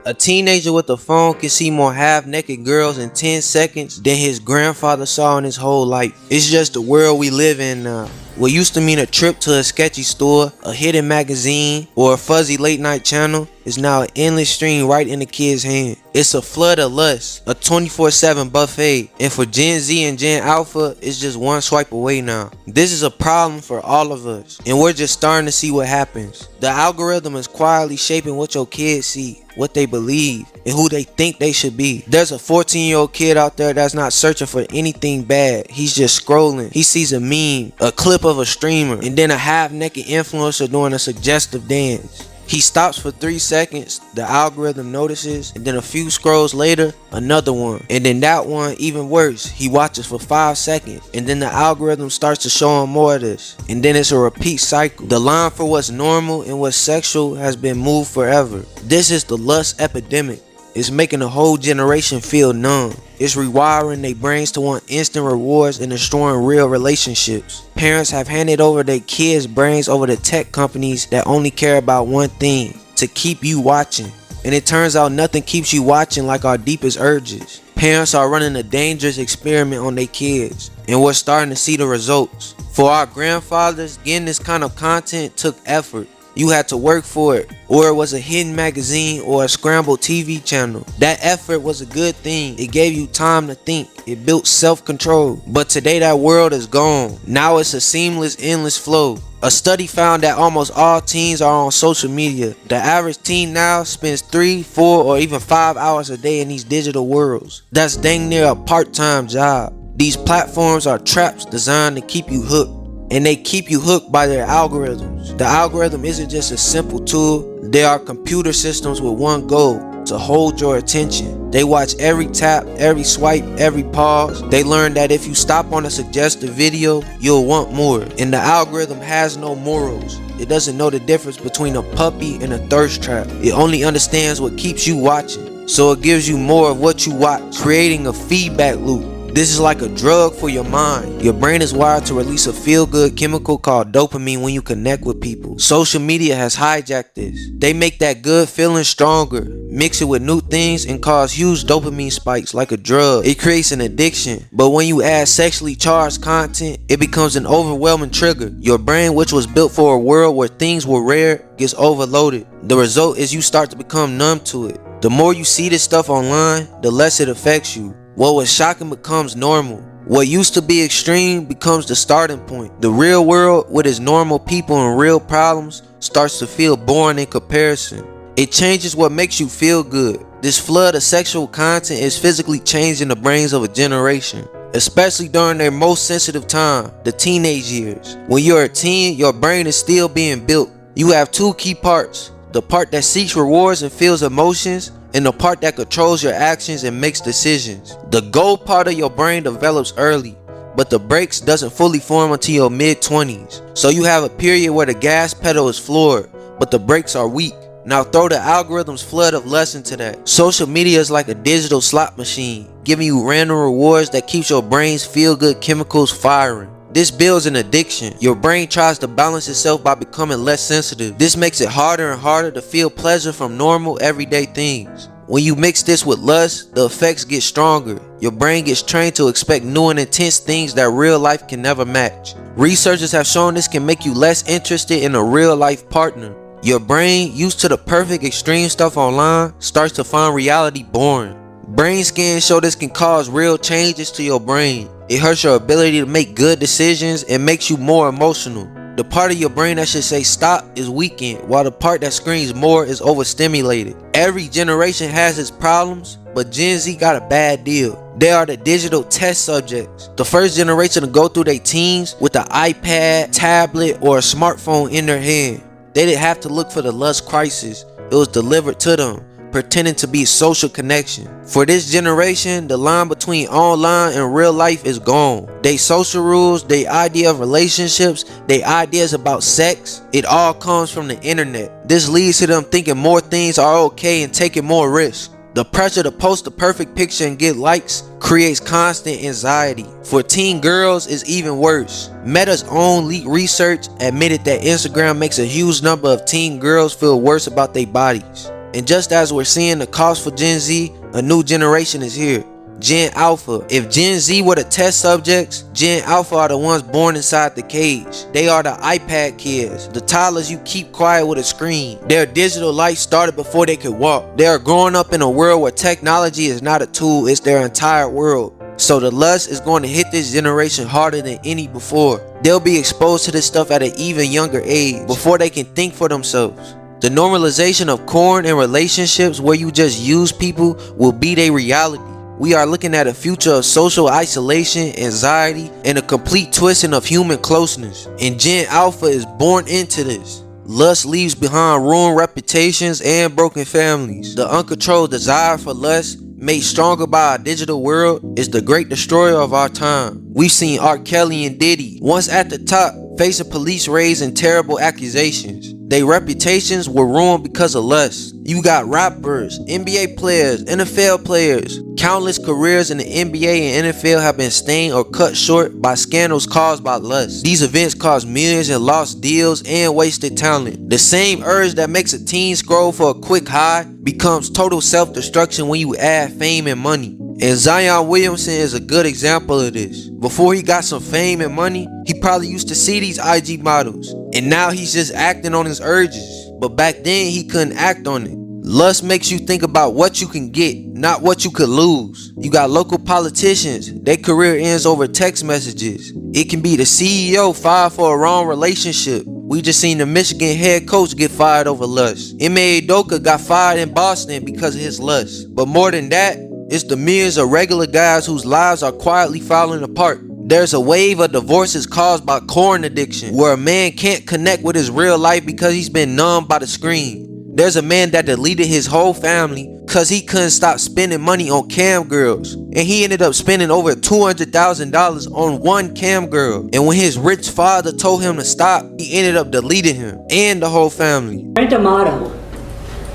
A teenager with a phone can see more half-naked girls in 10 seconds than his grandfather saw in his whole life. It's just the world we live in now. What used to mean a trip to a sketchy store, a hidden magazine, or a fuzzy late night channel is now an endless stream right in the kid's hand. It's a flood of lust, a 24/7 buffet, and for Gen Z and Gen Alpha, it's just one swipe away now. This is a problem for all of us, and we're just starting to see what happens. The algorithm is quietly shaping what your kids see, what they believe, and who they think they should be. There's a 14-year-old kid out there that's not searching for anything bad. He's just scrolling. He sees a meme, a clip of a streamer, and then a half-naked influencer doing a suggestive dance. He stops for 3 seconds, the algorithm notices, and then a few scrolls later, another one. And then that one, even worse, he watches for 5 seconds, and then the algorithm starts to show him more of this. And then it's a repeat cycle. The line for what's normal and what's sexual has been moved forever. This is the lust epidemic. It's making a whole generation feel numb. It's rewiring their brains to want instant rewards and destroying real relationships. Parents have handed over their kids' brains over to tech companies that only care about one thing: to keep you watching. And it turns out nothing keeps you watching like our deepest urges. Parents are running a dangerous experiment on their kids, and we're starting to see the results. For our grandfathers, getting this kind of content took effort. You had to work for it, or it was a hidden magazine or a scrambled TV channel. That effort was a good thing. It gave you time to think. It built self-control. But today that world is gone. Now it's a seamless, endless flow. A study found that almost all teens are on social media. The average teen now spends 3, 4, or even 5 hours a day in these digital worlds. That's dang near a part-time job. These platforms are traps designed to keep you hooked. And they keep you hooked by their algorithms. The algorithm isn't just a simple tool. They are computer systems with one goal: to hold your attention. They watch every tap, every swipe, every pause. They learn that if you stop on a suggested video, you'll want more. And the algorithm has no morals. It doesn't know the difference between a puppy and a thirst trap. It only understands what keeps you watching. So it gives you more of what you watch, creating a feedback loop. This is like a drug for your mind. Your brain is wired to release a feel-good chemical called dopamine when you connect with people. Social media has hijacked this. They make that good feeling stronger, mix it with new things, and cause huge dopamine spikes like a drug. It creates an addiction. But when you add sexually charged content, it becomes an overwhelming trigger. Your brain, which was built for a world where things were rare, gets overloaded. The result is you start to become numb to it. The more you see this stuff online, the less it affects you. What was shocking becomes normal. What used to be extreme becomes the starting point. The real world, with its normal people and real problems, starts to feel boring in comparison. It changes what makes you feel good. This flood of sexual content is physically changing the brains of a generation, especially during their most sensitive time, the teenage years. When you're a teen, your brain is still being built. You have two key parts: the part that seeks rewards and feels emotions, and the part that controls your actions and makes decisions. The goal part of your brain develops early, but the brakes doesn't fully form until your mid-20s. So you have a period where the gas pedal is floored, but the brakes are weak. Now throw the algorithm's flood of lust into that. Social media is like a digital slot machine, giving you random rewards that keeps your brain's feel-good chemicals firing. This builds an addiction. Your brain tries to balance itself by becoming less sensitive. This makes it harder and harder to feel pleasure from normal, everyday things. When you mix this with lust, the effects get stronger. Your brain gets trained to expect new and intense things that real life can never match. Researchers have shown this can make you less interested in a real life partner. Your brain, used to the perfect extreme stuff online, starts to find reality boring. Brain scans show this can cause real changes to your brain. It hurts your ability to make good decisions and makes you more emotional. The part of your brain that should say stop is weakened, while the part that screams more is overstimulated. Every generation has its problems, but Gen Z got a bad deal. They are the digital test subjects. The first generation to go through their teens with an iPad, tablet, or a smartphone in their hand. They didn't have to look for the lust crisis. It was delivered to them, pretending to be social connection. For this generation, the line between online and real life is gone. They social rules, they idea of relationships, they ideas about sex, it all comes from the internet. This leads to them thinking more things are okay and taking more risks. The pressure to post the perfect picture and get likes creates constant anxiety. For teen girls, it's even worse. Meta's own leaked research admitted that Instagram makes a huge number of teen girls feel worse about their bodies. And just as we're seeing the cost for Gen Z, a new generation is here. Gen Alpha. If Gen Z were the test subjects, Gen Alpha are the ones born inside the cage. They are the iPad kids, the toddlers you keep quiet with a screen. Their digital life started before they could walk. They are growing up in a world where technology is not a tool, it's their entire world. So the lust is going to hit this generation harder than any before. They'll be exposed to this stuff at an even younger age, before they can think for themselves. The normalization of porn and relationships where you just use people will be their reality. We are looking at a future of social isolation, anxiety, and a complete twisting of human closeness. And Gen Alpha is born into this. Lust leaves behind ruined reputations and broken families. The uncontrolled desire for lust, made stronger by our digital world, is the great destroyer of our time. We've seen R. Kelly and Diddy, once at the top, facing police raids and terrible accusations. Their reputations were ruined because of lust. You got rappers, NBA players, NFL players. Countless careers in the NBA and NFL have been stained or cut short by scandals caused by lust. These events cause millions in lost deals and wasted talent. The same urge that makes a teen scroll for a quick high becomes total self-destruction when you add fame and money. And Zion Williamson is a good example of this. Before he got some fame and money, he probably used to see these IG models, and now he's just acting on his urges. But back then he couldn't act on it. Lust makes you think about what you can get, not what you could lose. You got local politicians, their career ends over text messages. It can be the CEO fired for a wrong relationship. We just seen the Michigan head coach get fired over lust. Ime Udoka got fired in Boston because of his lust. But more than that, it's the millions of regular guys whose lives are quietly falling apart. There's a wave of divorces caused by porn addiction, where a man can't connect with his real life because he's been numbed by the screen. There's a man that deleted his whole family because he couldn't stop spending money on cam girls. And he ended up spending over $200,000 on one cam girl. And when his rich father told him to stop, he ended up deleting him and the whole family. Brent Amato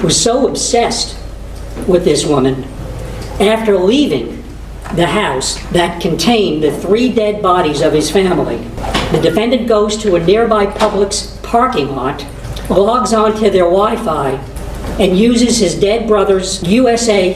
was so obsessed with this woman, after leaving the house that contained the 3 dead bodies of his family, the defendant goes to a nearby Publix parking lot, logs onto their Wi-Fi, and uses his dead brother's USA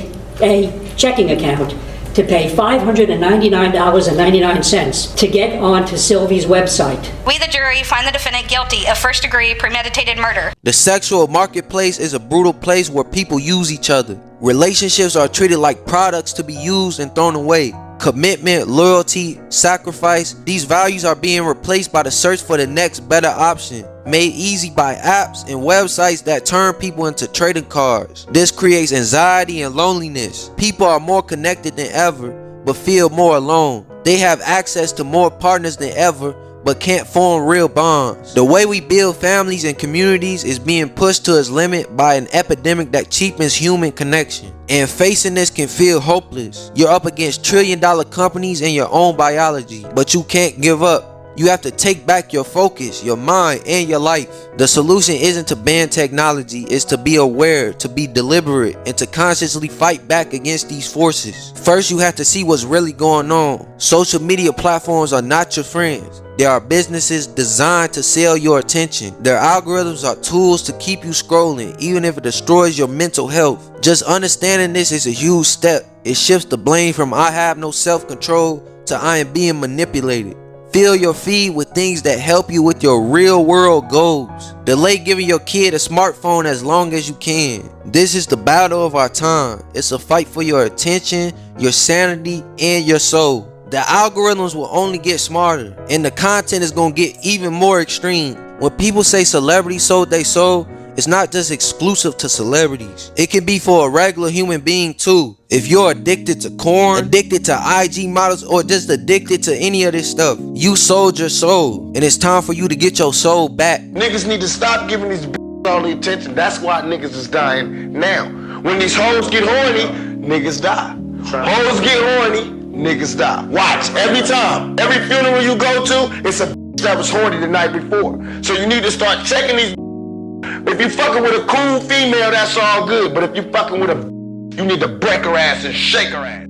checking account to pay $599.99 to get onto Sylvie's website. We, the jury, find the defendant guilty of first-degree premeditated murder. The sexual marketplace is a brutal place where people use each other. Relationships are treated like products to be used and thrown away. Commitment, loyalty, sacrifice, these values are being replaced by the search for the next better option, made easy by apps and websites that turn people into trading cards. This creates anxiety and loneliness. People are more connected than ever, but feel more alone. They have access to more partners than ever, but can't form real bonds. The way we build families and communities is being pushed to its limit by an epidemic that cheapens human connection. And facing this can feel hopeless. You're up against trillion-dollar companies and your own biology, but you can't give up. You have to take back your focus, your mind, and your life. The solution isn't to ban technology, it's to be aware, to be deliberate, and to consciously fight back against these forces. First, you have to see what's really going on. Social media platforms are not your friends. They are businesses designed to sell your attention. Their algorithms are tools to keep you scrolling, even if it destroys your mental health. Just understanding this is a huge step. It shifts the blame from I have no self-control to I am being manipulated. Fill your feed with things that help you with your real world goals. Delay giving your kid a smartphone as long as you can. This is the battle of our time. It's a fight for your attention, your sanity, and your soul. The algorithms will only get smarter, and the content is going to get even more extreme. When people say celebrities sold their soul, it's not just exclusive to celebrities. It can be for a regular human being too. If you're addicted to porn, addicted to IG models, or just addicted to any of this stuff, you sold your soul, and it's time for you to get your soul back. Niggas need to stop giving these all the attention. That's why niggas is dying now. When these hoes get horny, niggas die. Hoes get horny, niggas die. Watch, every time, every funeral you go to, it's a that was horny the night before. So you need to start checking these. If you fucking with a cool female, that's all good. But if you fucking with a, you need to break her ass and shake her ass.